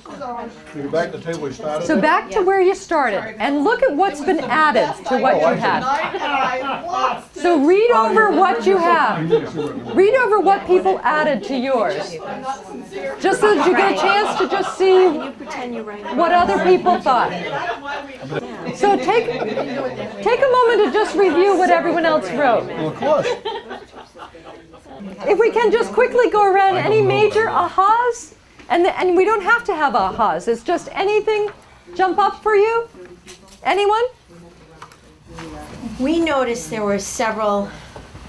So you're back to the table we started So at? back to where you started, and look at what's been added to what you have. So read over what you have. Read over what people added to yours. Just so that you get a chance to just see what other people thought. So take a moment to just review what everyone else wrote. Well, of course. If we can just quickly go around any major ahas, and we don't have to have ahas. It's just anything jump up for you? Anyone? We noticed there were several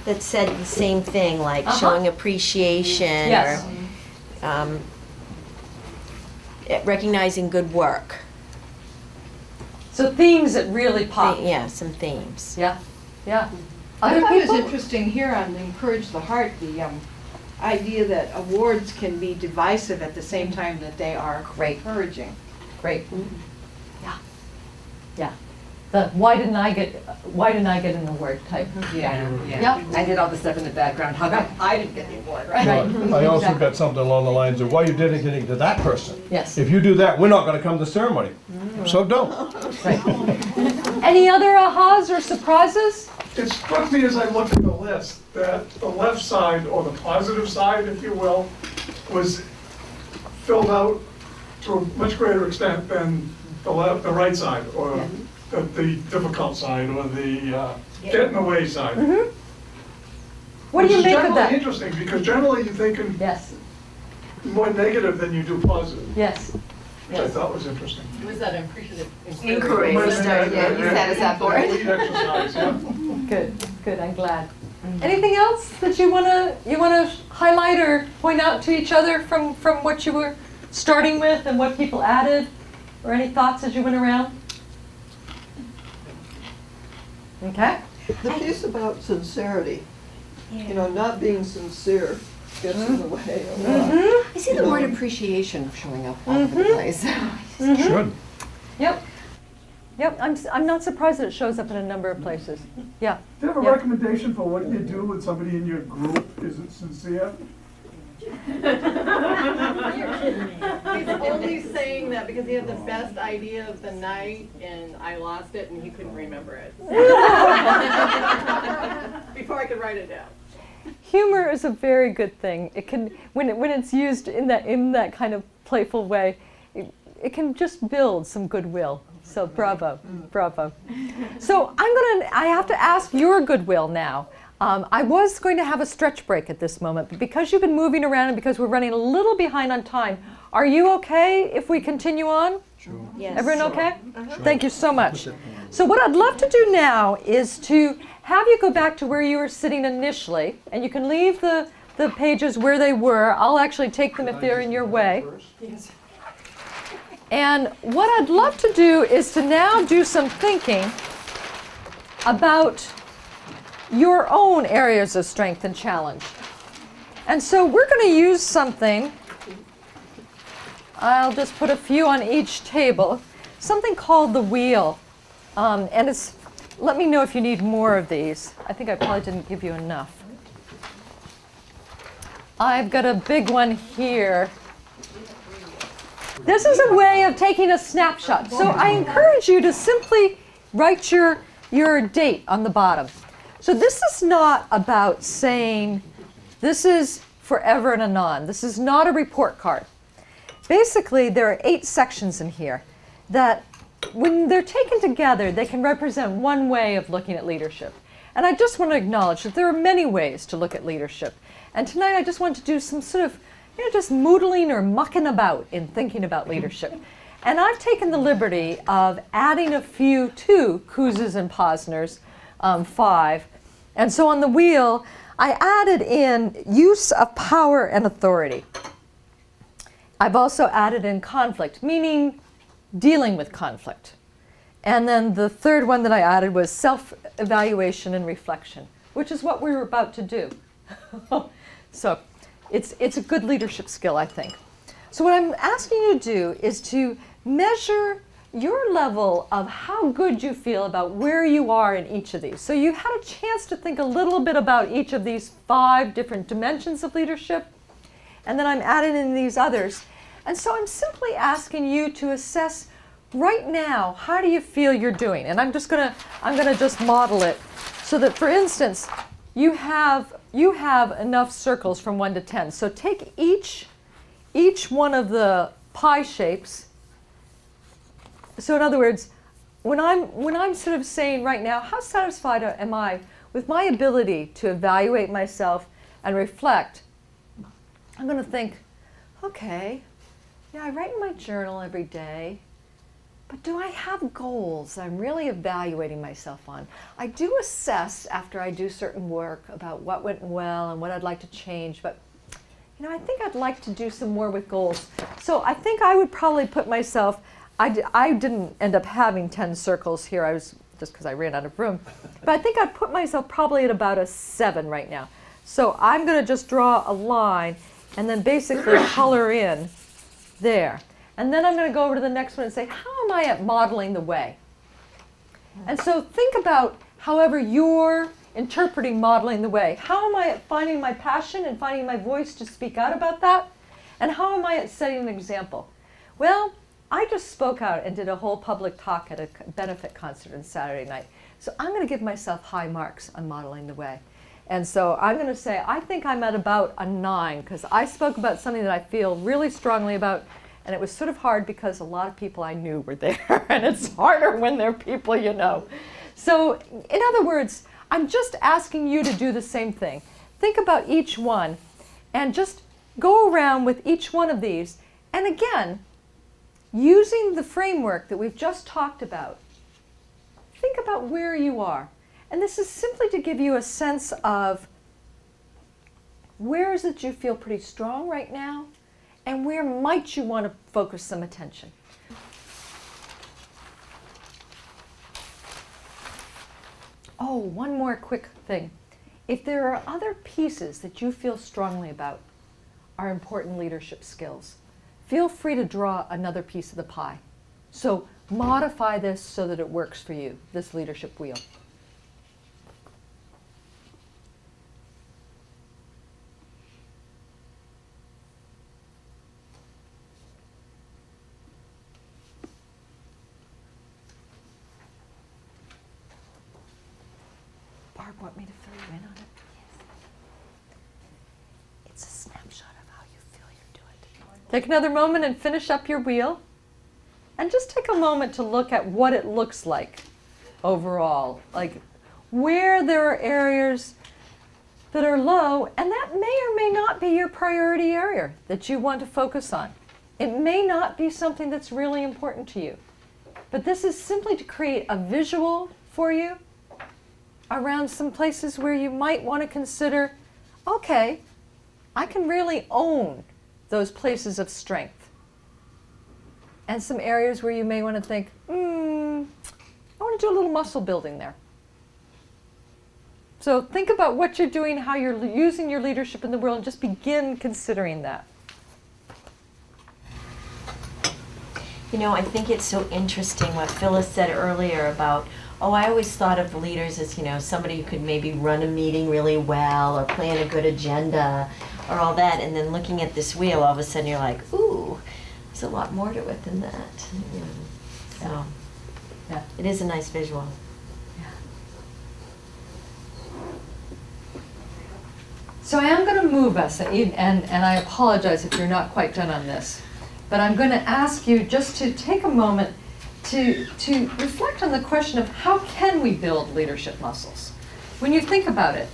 that said the same thing, like showing appreciation Yes. or recognizing good work. So themes that really pop. Yeah, some themes. Yeah, yeah. I Other thought it people? was interesting here on Encourage the Heart, the idea that awards can be divisive at the same time that they are Great. encouraging. Great. Yeah. Yeah. The why didn't I get an award type. Yeah. Yep. I did all the stuff in the background. How come I didn't get the award, right? Right. I also Exactly. got something along the lines of why you're dedicating to that person. Yes. If you do that, we're not going to come to the ceremony. So don't. Right. Any other ahas or surprises? It struck me as I looked at the list that the left side, or the positive side, if you will, was filled out to a much greater extent than the right side, or the difficult side, or the get in the way side. What do you Which is make of generally that? interesting, because generally you're thinking Yes. more negative than you do positive, Yes. which I thought was interesting. It was that appreciative It inquiry. might have been Yeah, you set us up for it. lead exercise, yeah. Good. Good. I'm glad. Anything else that you wanna highlight or point out to each other from what you were starting with and what people added, or any thoughts as you went around? Okay. The piece about sincerity, you know, not being sincere gets in the way a lot. I see the word appreciation showing up all over the place. Should. Yep. Yep. I'm not surprised that it shows up in a number of places. Yeah. Do you have a Yeah. recommendation for what you do when somebody in your group isn't sincere? He's only saying that because he had the best idea of the night and I lost it and he couldn't remember it. Before I could write it down. Humor is a very good thing. It can, when it's used in that kind of playful way, it can just build some goodwill. So bravo, bravo. So I have to ask your goodwill now. I was going to have a stretch break at this moment, but because you've been moving around and because we're running a little behind on time, are you okay if we continue on? Sure. Yes. Everyone okay? Thank you so much. So what I'd love to do now is to have you go back to where you were sitting initially, and you can leave the pages where they were. I'll actually take them if they're in your way. And what I'd love to do is to now do some thinking about your own areas of strength and challenge. And so we're going to use something, I'll just put a few on each table, something called the wheel. And it's, let me know if you need more of these. I think I probably didn't give you enough. I've got a big one here. This is a way of taking a snapshot. So I encourage you to simply write your date on the bottom. So this is not about saying this is forever and anon. This is not a report card. Basically, there are 8 sections in here that when they're taken together, they can represent one way of looking at leadership. And I just want to acknowledge that there are many ways to look at leadership. And tonight I just want to do some sort of, just moodling or mucking about in thinking about leadership. And I've taken the liberty of adding a few to Kouzes and Posner's 5. And so on the wheel, I added in use of power and authority. I've also added in conflict, meaning dealing with conflict. And then the third one that I added was self-evaluation and reflection, which is what we were about to do. So it's a good leadership skill, I think. So what I'm asking you to do is to measure your level of how good you feel about where you are in each of these. So you had a chance to think a little bit about each of these 5 different dimensions of leadership. And then I'm adding in these others. And so I'm simply asking you to assess right now, how do you feel you're doing? And I'm gonna just model it so that, for instance, you have enough circles from 1 to 10. So take each one of the pie shapes. So in other words, when I'm sort of saying right now, how satisfied am I with my ability to evaluate myself and reflect, I'm going to think, okay, yeah, I write in my journal every day, but do I have goals I'm really evaluating myself on? I do assess after I do certain work about what went well and what I'd like to change, but I think I'd like to do some more with goals. So I think I would probably put myself, I didn't end up having 10 circles here, I was just because I ran out of room, but I think I'd put myself probably at about a 7 right now. So I'm going to just draw a line and then basically color in there. And then I'm going to go over to the next one and say, how am I at modeling the way? And so think about however you're interpreting modeling the way. How am I at finding my passion and finding my voice to speak out about that? And how am I at setting an example? Well, I just spoke out and did a whole public talk at a benefit concert on Saturday night. So I'm going to give myself high marks on modeling the way. And so I'm going to say, I think I'm at about a 9 because I spoke about something that I feel really strongly about. And it was sort of hard because a lot of people I knew were there. And it's harder when they're people you know. So in other words, I'm just asking you to do the same thing. Think about each one and just go around with each one of these. And again, using the framework that we've just talked about, think about where you are. And this is simply to give you a sense of where is it you feel pretty strong right now and where might you want to focus some attention. Oh, one more quick thing. If there are other pieces that you feel strongly about are important leadership skills, feel free to draw another piece of the pie. So modify this so that it works for you, this leadership wheel. Barb, want me to fill you in on it? It's a snapshot of how you feel you're doing. Take another moment and finish up your wheel. And just take a moment to look at what it looks like overall. Like where there are areas that are low, and that may or may not be your priority area that you want to focus on. It may not be something that's really important to you. But this is simply to create a visual for you around some places where you might want to consider, okay, I can really own those places of strength. And some areas where you may want to think, I want to do a little muscle building there. So think about what you're doing, how you're using your leadership in the world, and just begin considering that. I think it's so interesting what Phyllis said earlier about, I always thought of leaders as, somebody who could maybe run a meeting really well or plan a good agenda or all that. And then looking at this wheel, all of a sudden you're like, ooh, there's a lot more to it than that. So Yeah. it is a nice visual. So I am going to move us, and I apologize if you're not quite done on this, but I'm going to ask you just to take a moment to reflect on the question of how can we build leadership muscles? When you think about it,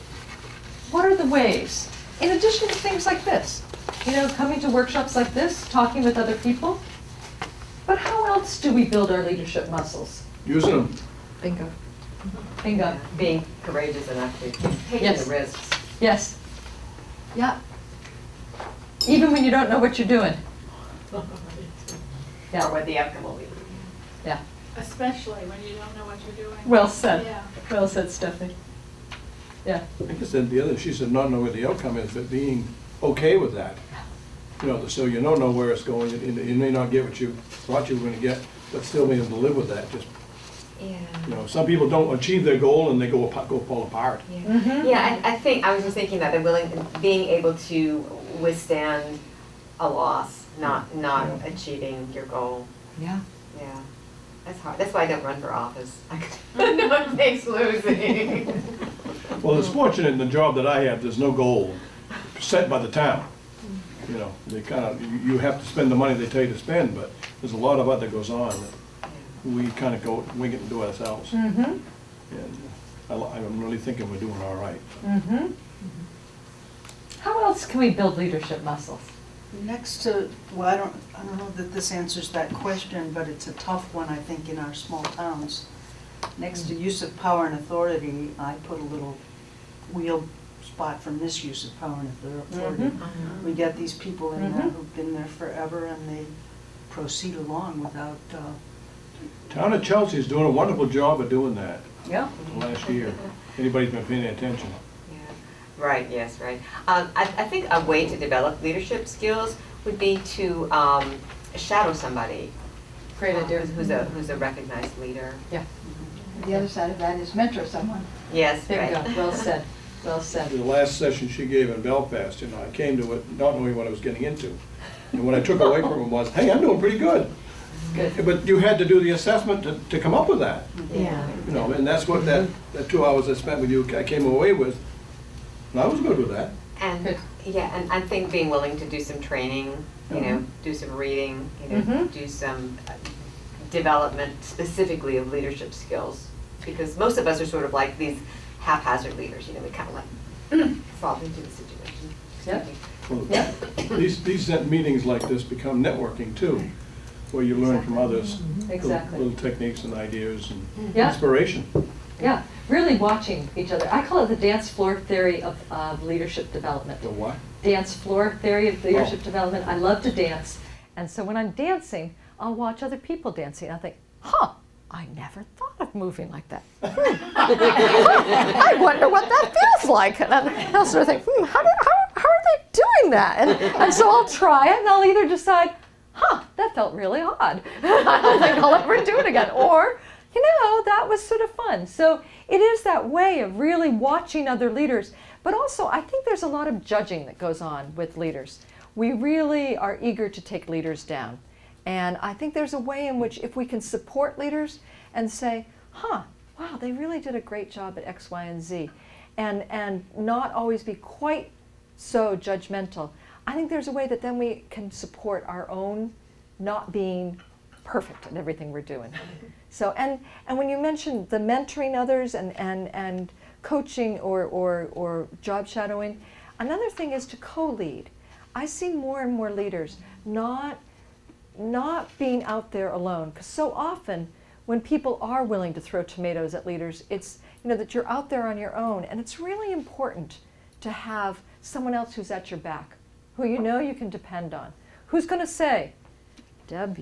what are the ways? In addition to things like this, coming to workshops like this, talking with other people, but how else do we build our leadership muscles? Using them. Bingo. Bingo. Being courageous enough to take Yes. the risks. Yes. Yeah. Even when you don't know what you're doing. Or Yeah. what the outcome will be. Yeah. Especially when you don't know what you're doing. Well said. Yeah. Well said, Stephanie. Yeah. I guess then the other, she said not know what the outcome is, but being okay with that. So you don't know where it's going, you may not get what you thought you were gonna get, but still being able to live with that. Just, some people don't achieve their goal and they go fall apart. Yeah, I was just thinking that being able to withstand a loss not achieving your goal. Yeah. Yeah, that's hard. That's why I don't run for office. No, it takes losing. Well, it's fortunate in the job that I have, there's no goal set by the town. You know, they kind of, you have to spend the money they tell you to spend, but there's a lot of other goes on that we kind of go wing it and do ourselves. Mm-hmm. And I'm really thinking we're doing all right. Mm-hmm. How else can we build leadership muscles? Next to, well, I don't know that this answers that question, but it's a tough one, I think, in our small towns. Next to use of power and authority, I put a little wheel spot for misuse of power and authority. We get these people in there who've been there forever and they proceed along without, Town of Chelsea is doing a wonderful job of doing that Yeah. last year. Anybody's been paying attention. Yeah. Right, yes, right. I think a way to develop leadership skills would be to shadow somebody. Great idea. Who's a recognized leader. The other side of that is mentor someone. Yes, There you right. go. Well said. Well said. The last session she gave in Belfast, you know, I came to it not knowing what I was getting into. And what I took away from it was, hey, I'm doing pretty good. Good. But you had to do the assessment to come up with that. Yeah. You know, and that's what that 2 hours I spent with you, I came away with. And I was good with that. And Good. yeah, and I think being willing to do some training, you know, do some reading, you know, do some development specifically of leadership skills. Because most of us are sort of like these haphazard leaders, you know, we kind of like fall into the situation. Yep. Well, these meetings like this become networking too, where you learn from others. Exactly. Little techniques and ideas and Yeah. inspiration. Yeah. Really watching each other. I call it the dance floor theory of leadership development. The what? Dance floor theory of leadership development. I love to dance. And so when I'm dancing, I'll watch other people dancing. I think, I never thought of moving like that. I wonder what that feels like. And I'll sort of think, how are they doing that? And so I'll try it and I'll either decide, that felt really odd. I don't think I'll ever do it again. Or, that was sort of fun. So it is that way of really watching other leaders. But also, I think there's a lot of judging that goes on with leaders. We really are eager to take leaders down. And I think there's a way in which if we can support leaders and say, wow, they really did a great job at X, Y, and Z, and not always be quite so judgmental, I think there's a way that then we can support our own not being perfect at everything we're doing. So, and when you mentioned the mentoring others and coaching or job shadowing, another thing is to co-lead. I see more and more leaders not being out there alone, because so often when people are willing to throw tomatoes at leaders, it's that you're out there on your own, and it's really important to have someone else who's at your back, who you can depend on, who's going to say, Deb,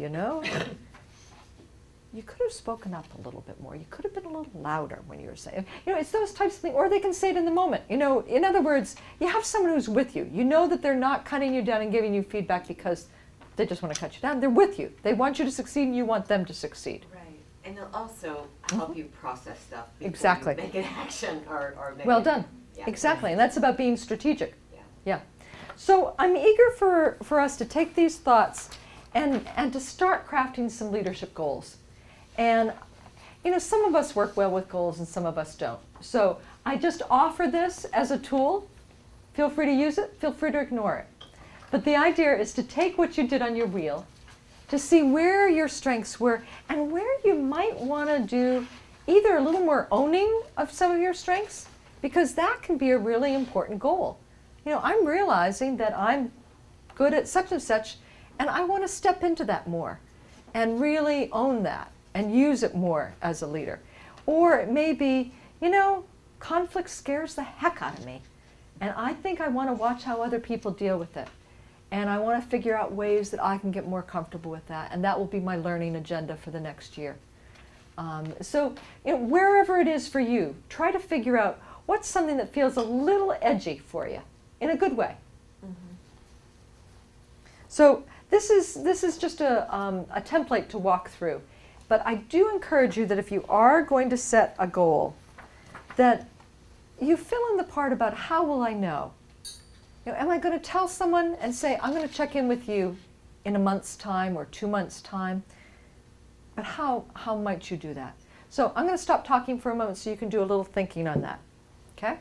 you could have spoken up a little bit more. You could have been a little louder when you were saying, it's those types of things, or they can say it in the moment. In other words, you have someone who's with you. You know that they're not cutting you down and giving you feedback because they just want to cut you down. They're with you. They want you to succeed and you want them to succeed. Right. And they'll also help you process stuff before Exactly. you make an action or make Well it. done. Yeah. Exactly. And that's about being strategic. Yeah. So I'm eager for us to take these thoughts and to start crafting some leadership goals. And some of us work well with goals and some of us don't. So I just offer this as a tool. Feel free to use it. Feel free to ignore it. But the idea is to take what you did on your wheel, to see where your strengths were and where you might want to do either a little more owning of some of your strengths, because that can be a really important goal. I'm realizing that I'm good at such and such, and I want to step into that more and really own that and use it more as a leader. Or it may be, conflict scares the heck out of me, and I think I want to watch how other people deal with it. And I want to figure out ways that I can get more comfortable with that. And that will be my learning agenda for the next year. So wherever it is for you, try to figure out what's something that feels a little edgy for you, in a good way. So this is just a template to walk through. But I do encourage you that if you are going to set a goal, that you fill in the part about how will I know? Am I going to tell someone and say, I'm going to check in with you in a month's time or 2 months' time. But how might you do that? So I'm going to stop talking for a moment so you can do a little thinking on that. Okay?